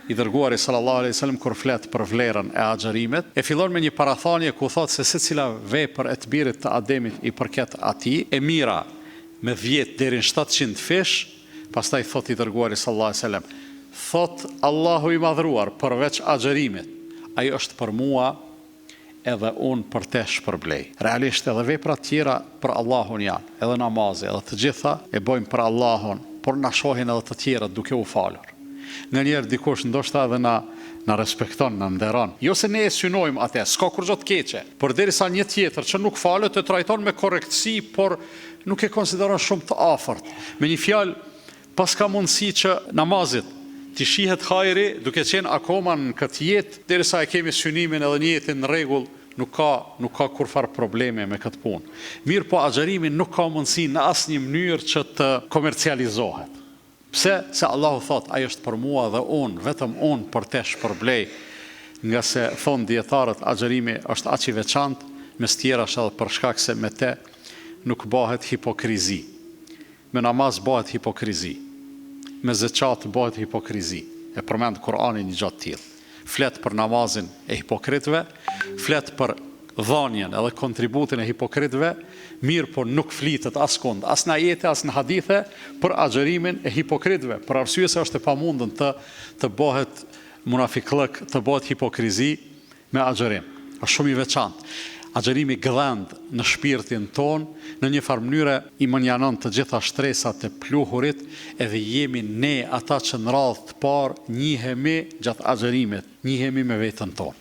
i dërguari sallallahu alaihi wasallam kur flet për vlerën e agjërimit, e fillon me një parathanie ku thotë se secila vepër e të birit të Ademit i përket atij, e mira me 10 deri në 700 fish, pastaj thotë i dërguari sallallahu alaihi wasallam, thotë Allahu i madhruar përveç agjërimit, ai është për mua edhe unë për te shpërblej. Realisht edhe veprat tjera për Allahun janë, edhe namazi, edhe të gjitha e bojmë për Allahun, por na shohin edhe të tjera duke u falur. Nga njerë dikush ndoshta edhe na respekton, na nderon. Jo se ne e synojmë atë, s'ka kur gjë të keqe, por derisa një tjetër që nuk falet e trajton me korrektësi, por nuk e konsideron shumë të afërt. Me një fjalë, pas ka mundësi që namazit të shihet hajri, duke qenë akoma në këtë jetë, derisa e kemi synimin edhe një jetë në rregull, nuk ka kurfar probleme me këtë punë. Mirë po agjërimi nuk ka mundësi në asnjë mënyrë që të komercializohet. Pse? Se Allahu thot, ai është për mua dhe unë, vetëm unë për te shpërblej, nga se thonë dietarët, agjërimi është aq i veçantë, mes tjerash edhe për shkak se me te nuk bëhet hipokrizi. Me namaz bëhet hipokrizi. Me zeqat bëhet hipokrizi. E përmend Kur'ani një gjatë tillë. Flet për namazin e hipokritëve, flet për dhanjen edhe kontributin e hipokritëve, mirë po nuk flitet askund, as në ajete, as në hadithe, për agjërimin e hipokritëve, për arsye se është e pamundën të bëhet munafiklëk, të bëhet hipokrizi me agjërim. Është shumë i veçantë. Agjërimi gëdhend në shpirtin ton, në një farë mënyre i mënjanon të gjitha shtresat e pluhurit, edhe jemi ne ata që në radhë të parë njihemi gjatë agjërimit, njihemi me veten ton.